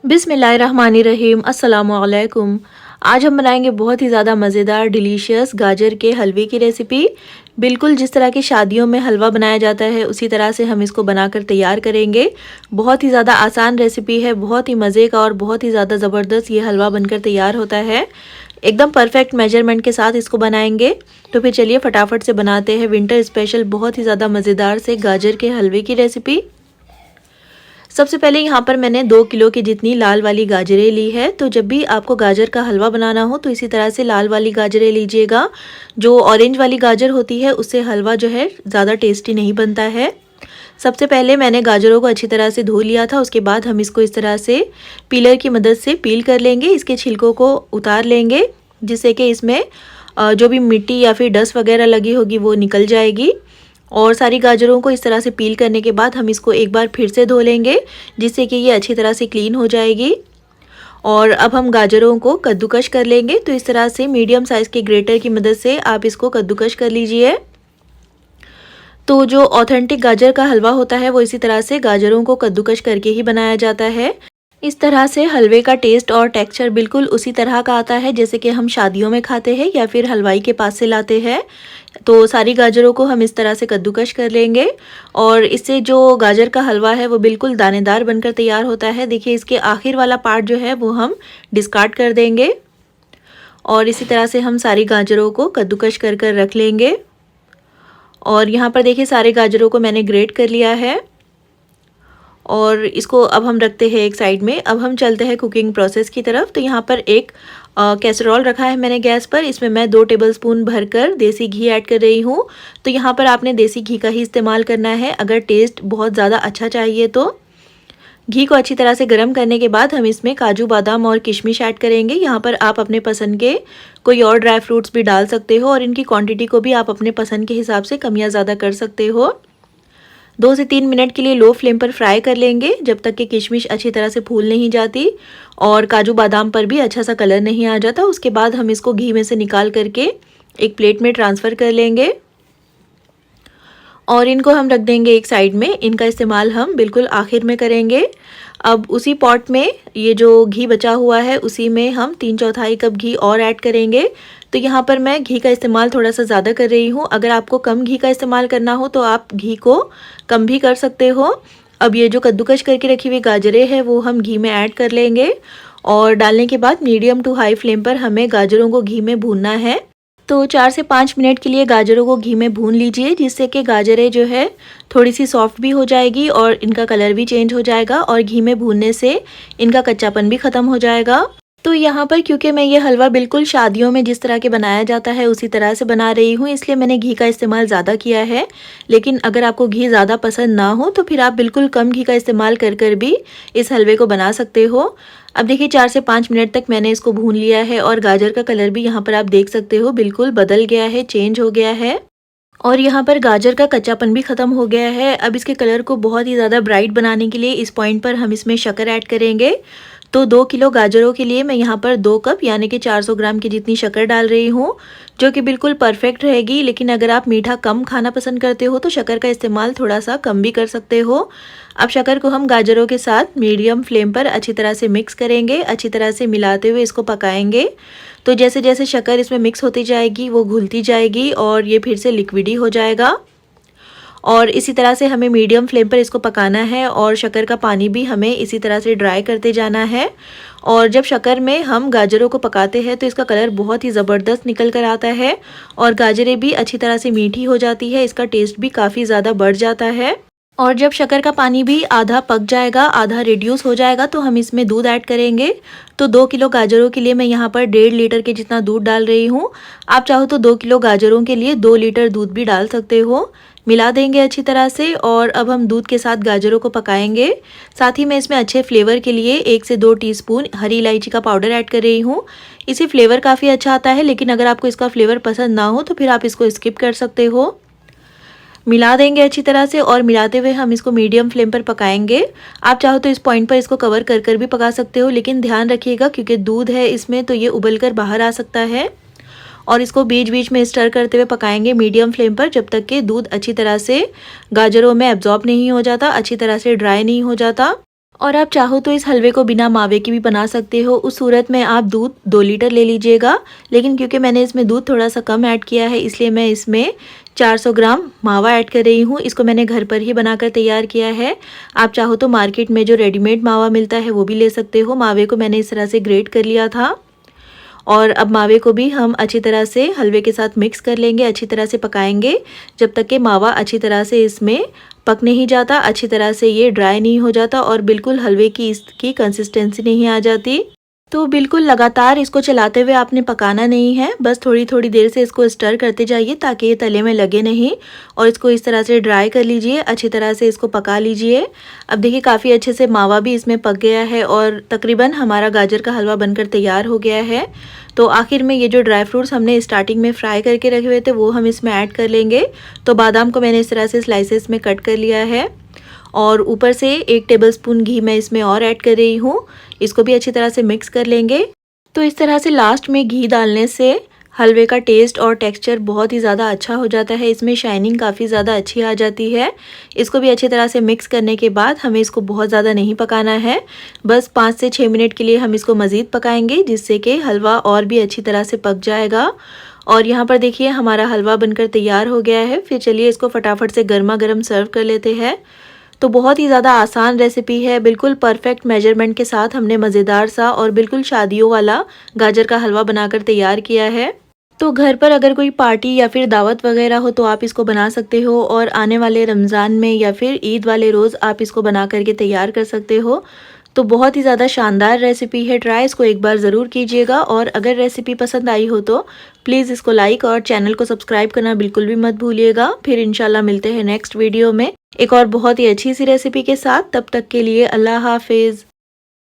बिस्मिल्लाहिर्रहमानिर्रहीम अस्सलामुअलैकुम। आज हम बनाएंगे बहुत ही ज़्यादा मज़ेदार डिलीशियस गाजर के हलवे की रेसिपी। बिल्कुल जिस तरह की शादियों में हलवा बनाया जाता है उसी तरह से हम इसको बनाकर तैयार करेंगे। बहुत ही ज़्यादा आसान रेसिपी है, बहुत ही मज़े का और बहुत ही ज़्यादा ज़बरदस्त ये हलवा बनकर तैयार होता है। एकदम परफेक्ट मेजरमेंट के साथ इसको बनाएंगे। तो फिर चलिए फटाफट से बनाते हैं विंटर स्पेशल बहुत ही ज़्यादा मज़ेदार से गाजर के हलवे की रेसिपी। सबसे पहले यहाँ पर मैंने 2 किलो की जितनी लाल वाली गाजरें ली है। तो जब भी आपको गाजर का हलवा बनाना हो तो इसी तरह से लाल वाली गाजरें लीजिएगा। जो ऑरेंज वाली गाजर होती है उससे हलवा जो है ज़्यादा टेस्टी नहीं बनता है। सबसे पहले मैंने गाजरों को अच्छी तरह से धो लिया था। उसके बाद हम इसको इस तरह से पीलर की मदद से पील कर लेंगे। इसके छिलकों को उतार लेंगे जिससे कि इसमें जो भी मिट्टी या फिर डस्ट वगैरह लगी होगी वो निकल जाएगी। और सारी गाजरों को इस तरह से पील करने के बाद हम इसको एक बार फिर से धो लेंगे जिससे कि ये अच्छी तरह से क्लीन हो जाएगी। और अब हम गाजरों को कद्दूकश कर लेंगे। तो इस तरह से मीडियम साइज़ के ग्रेटर की मदद से आप इसको कद्दूकश कर लीजिए। तो जो ऑथेंटिक गाजर का हलवा होता है वो इसी तरह से गाजरों को कद्दूकश करके ही बनाया जाता है। इस तरह से हलवे का टेस्ट और टेक्सचर बिल्कुल उसी तरह का आता है जैसे कि हम शादियों में खाते हैं या फिर हलवाई के पास से लाते हैं। तो सारी गाजरों को हम इस तरह से कद्दूकश कर लेंगे और इससे जो गाजर का हलवा है वो बिल्कुल दानेदार बनकर तैयार होता है। देखिए इसके आखिर वाला पार्ट जो है वो हम डिस्कार्ड कर देंगे। और इसी तरह से हम सारी गाजरों को कद्दूकश कर कर रख लेंगे। और यहाँ पर देखिए सारे गाजरों को मैंने ग्रेट कर लिया है और इसको अब हम रखते हैं एक साइड में। अब हम चलते हैं कुकिंग प्रोसेस की तरफ। तो यहाँ पर एक कैसरोल रखा है मैंने गैस पर। इसमें मैं 2 टेबलस्पून भरकर देसी घी ऐड कर रही हूँ। तो यहाँ पर आपने देसी घी का ही इस्तेमाल करना है अगर टेस्ट बहुत ज़्यादा अच्छा चाहिए तो। घी को अच्छी तरह से गर्म करने के बाद हम इसमें काजू बादाम और किशमिश ऐड करेंगे। यहाँ पर आप अपने पसंद के कोई और ड्राई फ्रूट्स भी डाल सकते हो और इनकी क्वांटिटी को भी आप अपने पसंद के हिसाब से कम या ज़्यादा कर सकते हो। 2 से 3 मिनट के लिए लो फ्लेम पर फ्राई कर लेंगे जब तक कि किशमिश अच्छी तरह से फूल नहीं जाती और काजू बादाम पर भी अच्छा सा कलर नहीं आ जाता। उसके बाद हम इसको घी में से निकाल करके एक प्लेट में ट्रांसफ़र कर लेंगे और इनको हम रख देंगे एक साइड में। इनका इस्तेमाल हम बिल्कुल आखिर में करेंगे। अब उसी पॉट में ये जो घी बचा हुआ है उसी में हम 3/4 कप घी और ऐड करेंगे। तो यहाँ पर मैं घी का इस्तेमाल थोड़ा सा ज़्यादा कर रही हूँ। अगर आपको कम घी का इस्तेमाल करना हो तो आप घी को कम भी कर सकते हो। अब ये जो कद्दूकश करके रखी हुई गाजरें हैं वो हम घी में ऐड कर लेंगे और डालने के बाद मीडियम टू हाई फ्लेम पर हमें गाजरों को घी में भूनना है। तो 4 से 5 मिनट के लिए गाजरों को घी में भून लीजिए जिससे कि गाजरें जो है थोड़ी सी सॉफ्ट भी हो जाएगी और इनका कलर भी चेंज हो जाएगा और घी में भूनने से इनका कच्चापन भी ख़त्म हो जाएगा। तो यहाँ पर क्योंकि मैं ये हलवा बिल्कुल शादियों में जिस तरह के बनाया जाता है उसी तरह से बना रही हूँ इसलिए मैंने घी का इस्तेमाल ज़्यादा किया है। लेकिन अगर आपको घी ज़्यादा पसंद ना हो तो फिर आप बिल्कुल कम घी का इस्तेमाल कर कर भी इस हलवे को बना सकते हो। अब देखिए 4 से 5 मिनट तक मैंने इसको भून लिया है और गाजर का कलर भी यहाँ पर आप देख सकते हो बिल्कुल बदल गया है, चेंज हो गया है और यहाँ पर गाजर का कच्चापन भी ख़त्म हो गया है। अब इसके कलर को बहुत ही ज़्यादा ब्राइट बनाने के लिए इस पॉइंट पर हम इसमें शक्कर ऐड करेंगे। तो 2 किलो गाजरों के लिए मैं यहाँ पर 2 कप यानी कि 400 ग्राम की जितनी शक्कर डाल रही हूँ जो कि बिल्कुल परफेक्ट रहेगी। लेकिन अगर आप मीठा कम खाना पसंद करते हो तो शक्कर का इस्तेमाल थोड़ा सा कम भी कर सकते हो। अब शक्कर को हम गाजरों के साथ मीडियम फ्लेम पर अच्छी तरह से मिक्स करेंगे, अच्छी तरह से मिलाते हुए इसको पकाएंगे। तो जैसे जैसे शक्कर इसमें मिक्स होती जाएगी वो घुलती जाएगी और ये फिर से लिक्विडी हो जाएगा। और इसी तरह से हमें मीडियम फ्लेम पर इसको पकाना है और शक्कर का पानी भी हमें इसी तरह से ड्राई करते जाना है। और जब शक्कर में हम गाजरों को पकाते हैं तो इसका कलर बहुत ही ज़बरदस्त निकल कर आता है और गाजरें भी अच्छी तरह से मीठी हो जाती है, इसका टेस्ट भी काफ़ी ज़्यादा बढ़ जाता है। और जब शक्कर का पानी भी आधा पक जाएगा, आधा रिड्यूस हो जाएगा तो हम इसमें दूध ऐड करेंगे। तो 2 किलो गाजरों के लिए मैं यहाँ पर 1.5 लीटर के जितना दूध डाल रही हूँ। आप चाहो तो 2 किलो गाजरों के लिए 2 लीटर दूध भी डाल सकते हो। मिला देंगे अच्छी तरह से और अब हम दूध के साथ गाजरों को पकाएंगे। साथ ही मैं इसमें अच्छे फ्लेवर के लिए 1 से 2 टीस्पून हरी इलायची का पाउडर ऐड कर रही हूँ। इसे फ्लेवर काफ़ी अच्छा आता है लेकिन अगर आपको इसका फ्लेवर पसंद ना हो तो फिर आप इसको स्किप कर सकते हो। मिला देंगे अच्छी तरह से और मिलाते हुए हम इसको मीडियम फ्लेम पर पकाएंगे। आप चाहो तो इस पॉइंट पर इसको कवर कर कर भी पका सकते हो लेकिन ध्यान रखिएगा क्योंकि दूध है इसमें तो ये उबल कर बाहर आ सकता है। और इसको बीच बीच में स्टर करते हुए पकाएंगे मीडियम फ्लेम पर जब तक कि दूध अच्छी तरह से गाजरों में एब्जॉर्ब नहीं हो जाता, अच्छी तरह से ड्राई नहीं हो जाता। और आप चाहो तो इस हलवे को बिना मावे की भी बना सकते हो। उस सूरत में आप दूध 2 लीटर ले लीजिएगा, लेकिन क्योंकि मैंने इसमें दूध थोड़ा सा कम ऐड किया है इसलिए मैं इसमें 400 ग्राम मावा ऐड कर रही हूँ। इसको मैंने घर पर ही बनाकर तैयार किया है। आप चाहो तो मार्केट में जो रेडीमेड मावा मिलता है वो भी ले सकते हो। मावे को मैंने इस तरह से ग्रेट कर लिया था और अब मावे को भी हम अच्छी तरह से हलवे के साथ मिक्स कर लेंगे, अच्छी तरह से पकाएंगे जब तक कि मावा अच्छी तरह से इसमें पक नहीं जाता, अच्छी तरह से ये ड्राई नहीं हो जाता और बिल्कुल हलवे की इसकी कंसिस्टेंसी नहीं आ जाती। तो बिल्कुल लगातार इसको चलाते हुए आपने पकाना नहीं है, बस थोड़ी थोड़ी देर से इसको स्टर करते जाइए ताकि ये तले में लगे नहीं। और इसको इस तरह से ड्राई कर लीजिए, अच्छी तरह से इसको पका लीजिए। अब देखिए काफ़ी अच्छे से मावा भी इसमें पक गया है और तकरीबन हमारा गाजर का हलवा बनकर तैयार हो गया है। तो आखिर में ये जो ड्राई फ्रूट्स हमने स्टार्टिंग में फ्राई करके रखे हुए थे वो हम इसमें ऐड कर लेंगे। तो बादाम को मैंने इस तरह से स्लाइसेस में कट कर लिया है और ऊपर से 1 टेबलस्पून घी मैं इसमें और ऐड कर रही हूँ। इसको भी अच्छी तरह से मिक्स कर लेंगे। तो इस तरह से लास्ट में घी डालने से हलवे का टेस्ट और टेक्सचर बहुत ही ज़्यादा अच्छा हो जाता है। इसमें शाइनिंग काफ़ी ज़्यादा अच्छी आ जाती है। इसको भी अच्छी तरह से मिक्स करने के बाद हमें इसको बहुत ज़्यादा नहीं पकाना है, बस 5 से 6 मिनट के लिए हम इसको मज़ीद पकाएंगे जिससे कि हलवा और भी अच्छी तरह से पक जाएगा। और यहाँ पर देखिए हमारा हलवा बनकर तैयार हो गया है। फिर चलिए इसको फटाफट से गर्मा गर्म सर्व कर लेते हैं। तो बहुत ही ज़्यादा आसान रेसिपी है, बिल्कुल परफेक्ट मेजरमेंट के साथ हमने मज़ेदार सा और बिल्कुल शादियों वाला गाजर का हलवा बनाकर तैयार किया है। तो घर पर अगर कोई पार्टी या फिर दावत वगैरह हो तो आप इसको बना सकते हो और आने वाले रमज़ान में या फिर ईद वाले रोज़ आप इसको बना करके तैयार कर सकते हो। तो बहुत ही ज़्यादा शानदार रेसिपी है, ट्राई इसको एक बार ज़रूर कीजिएगा। और अगर रेसिपी पसंद आई हो तो प्लीज़ इसको लाइक और चैनल को सब्सक्राइब करना बिल्कुल भी मत भूलिएगा। फिर इंशाल्लाह मिलते हैं नेक्स्ट वीडियो में एक और बहुत ही अच्छी सी रेसिपी के साथ। तब तक के लिए अल्लाह हाफिज़।